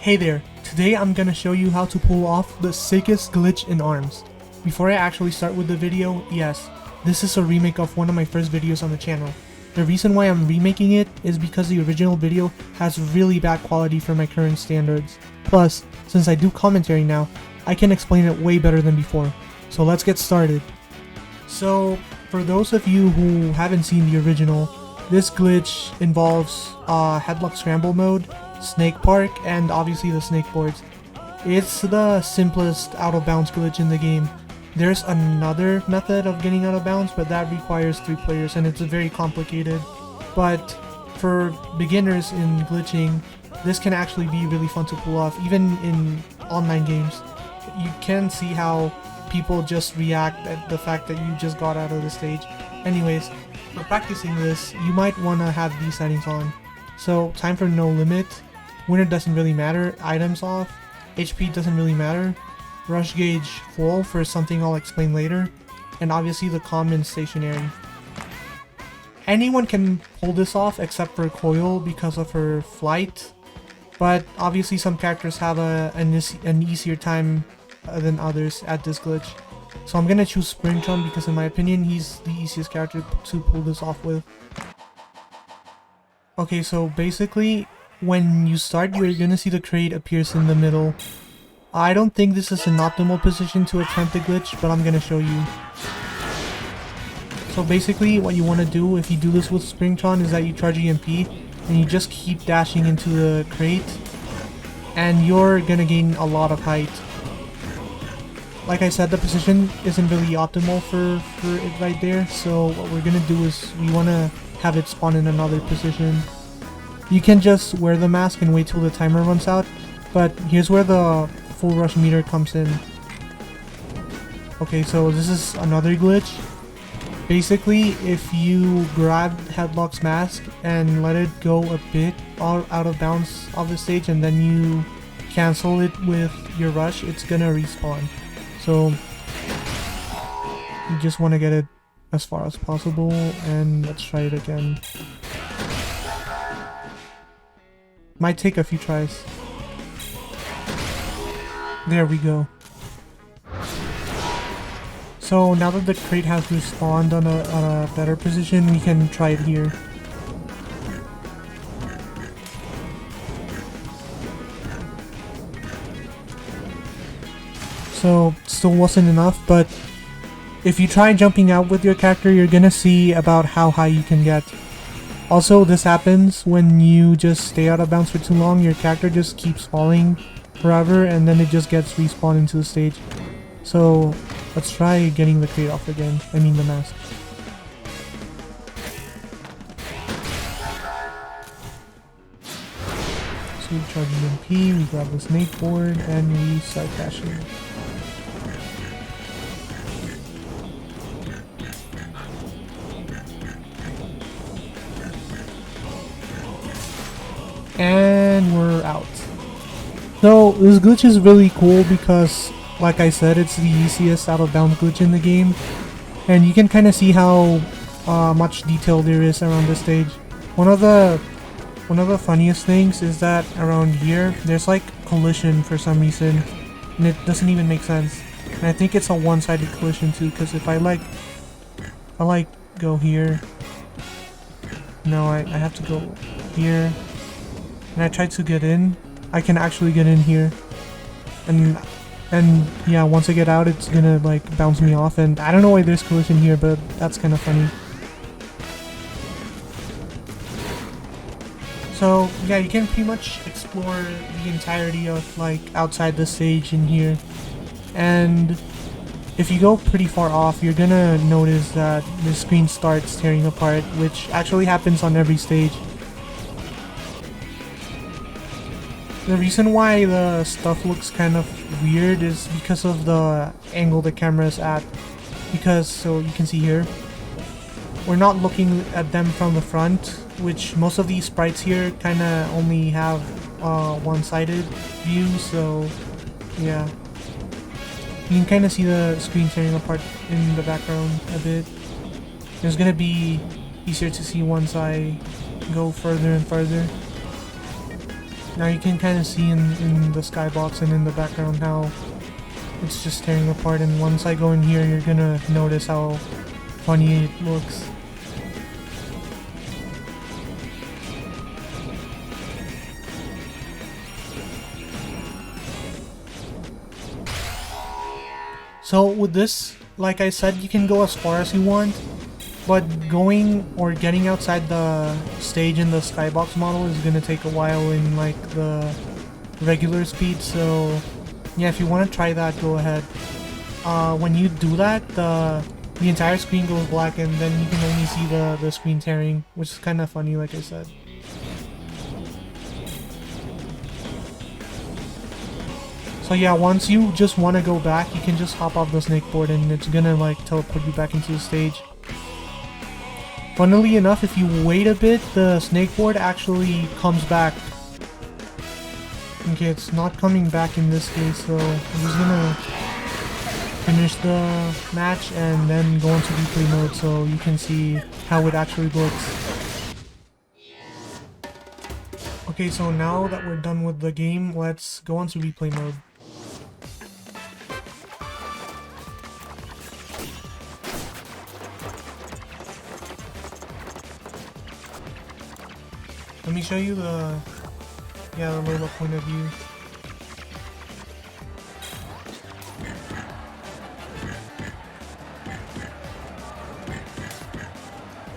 Hey there, today I'm gonna show you how to pull off the sickest glitch in ARMS. Before I actually start with the video, yes, this is a remake of one of my first videos on the channel. The reason why I'm remaking it is because the original video has really bad quality for my current standards. Plus, since I do commentary now, I can explain it way better than before. So let's get started. So, for those of you who haven't seen the original, this glitch involves headlock scramble mode, snake park, and obviously the snake boards. It's the simplest out of bounds glitch in the game. There's another method of getting out of bounds, but that requires 3 players and it's very complicated. But for beginners in glitching, this can actually be really fun to pull off, even in online games. You can see how people just react at the fact that you just got out of the stage. Anyways, for practicing this, you might want to have these settings on. So, time for no limit, winner doesn't really matter, items off, HP doesn't really matter, rush gauge full for something I'll explain later, and obviously the common stationary. Anyone can pull this off except for Coil because of her flight, but obviously some characters have an easier time than others at this glitch. So I'm gonna choose Springtron because in my opinion he's the easiest character to pull this off with. Okay, so basically when you start you're gonna see the crate appears in the middle. I don't think this is an optimal position to attempt the glitch, but I'm gonna show you. So basically what you want to do if you do this with Springtron is that you charge EMP and you just keep dashing into the crate and you're gonna gain a lot of height. Like I said, the position isn't really optimal for it right there, so what we're gonna do is we want to have it spawn in another position. You can just wear the mask and wait till the timer runs out, but here's where the full rush meter comes in. Okay, so this is another glitch. Basically, if you grab Headlock's mask and let it go a bit out of bounds of the stage and then you cancel it with your rush, it's gonna respawn. So you just want to get it as far as possible, and let's try it again. Might take a few tries. There we go. So now that the crate has respawned on a better position, we can try it here. So still wasn't enough, but if you try jumping out with your character, you're gonna see about how high you can get. Also, this happens when you just stay out of bounds for too long. Your character just keeps falling forever and then it just gets respawned into the stage. So let's try getting the crate off again, I mean the mask. So we charge EMP, we grab the snake board, and we start dashing. And we're out. So this glitch is really cool because, like I said, it's the easiest out of bounds glitch in the game, and you can kind of see how much detail there is around the stage. One of the funniest things is that around here there's like collision for some reason, and it doesn't even make sense. And I think it's a one-sided collision too, because if I go here, no, I have to go here. And I tried to get in, I can actually get in here, and yeah, once I get out it's gonna like bounce me off, and I don't know why there's collision here, but that's kind of funny. So yeah, you can pretty much explore the entirety of like outside the stage in here, and if you go pretty far off you're gonna notice that the screen starts tearing apart, which actually happens on every stage. The reason why the stuff looks kind of weird is because of the angle the camera is at. Because, so you can see here, we're not looking at them from the front, which most of these sprites here kind of only have one-sided view, so yeah. You can kind of see the screen tearing apart in the background a bit. It's gonna be easier to see once I go further and further. Now you can kind of see in the skybox and in the background how it's just tearing apart, and once I go in here you're gonna notice how funny it looks. So with this, like I said, you can go as far as you want, but going or getting outside the stage in the skybox model is gonna take a while in like the regular speed, so yeah, if you want to try that, go ahead. When you do that, the entire screen goes black and then you can only see the screen tearing, which is kind of funny, like I said. So yeah, once you just want to go back, you can just hop off the snakeboard and it's gonna like teleport you back into the stage. Funnily enough, if you wait a bit, the snakeboard actually comes back. Okay, it's not coming back in this case, so I'm just gonna finish the match and then go into replay mode so you can see how it actually looks. Okay, so now that we're done with the game, let's go on to replay mode. Let me show you the lower point of view.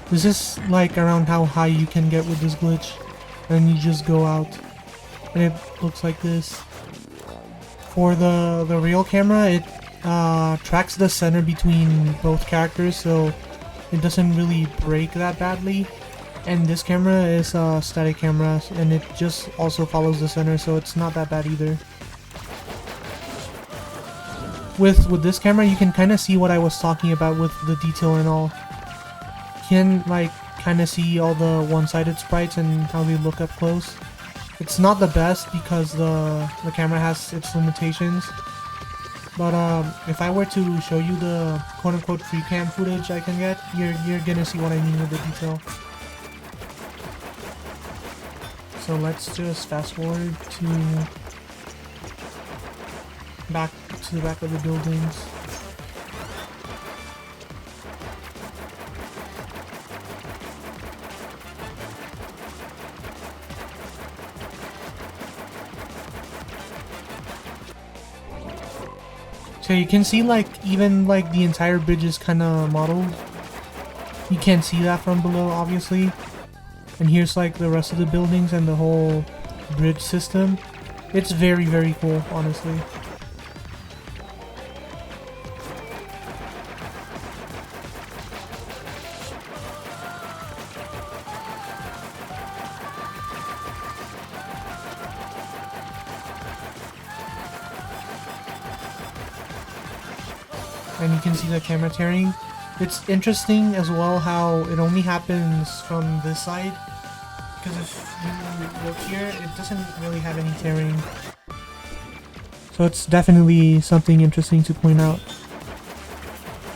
This is like around how high you can get with this glitch, and you just go out and it looks like this. For the real camera, it tracks the center between both characters, so it doesn't really break that badly. And this camera is a static camera, and it just also follows the center, so it's not that bad either. With this camera, you can kind of see what I was talking about with the detail and all. You can like kind of see all the one-sided sprites and how they look up close. It's not the best because the camera has its limitations. But if I were to show you the quote-unquote free cam footage I can get, you're gonna see what I mean with the detail. So let's just fast forward to the back of the buildings. So you can see like even like the entire bridge is kind of modeled. You can't see that from below, obviously. And here's like the rest of the buildings and the whole bridge system. It's very, very cool, honestly. And you can see the camera tearing. It's interesting as well how it only happens from this side, because if you look here, it doesn't really have any tearing. So it's definitely something interesting to point out.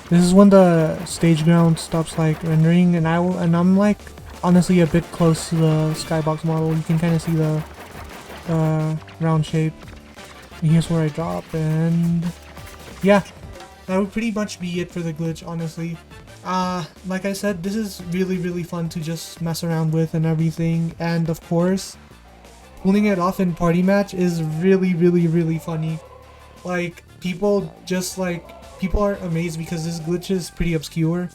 This is when the stage ground stops like rendering, and I'm like honestly a bit close to the skybox model. You can kind of see the round shape. And here's where I drop, and yeah. That would pretty much be it for the glitch, honestly. Like I said, this is really, really fun to just mess around with and everything. And of course, pulling it off in party match is really, really, really funny. Like, people are amazed because this glitch is pretty obscure.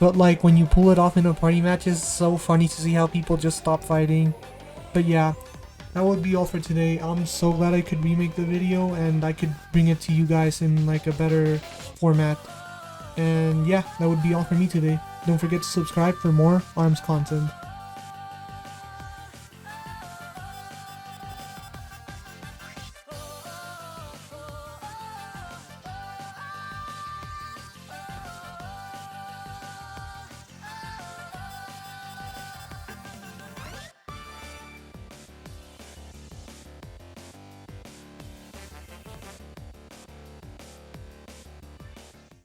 But like, when you pull it off in a party match, it's so funny to see how people just stop fighting. But yeah. That would be all for today. I'm so glad I could remake the video and I could bring it to you guys in like a better format. And yeah, that would be all for me today. Don't forget to subscribe for more ARMS content.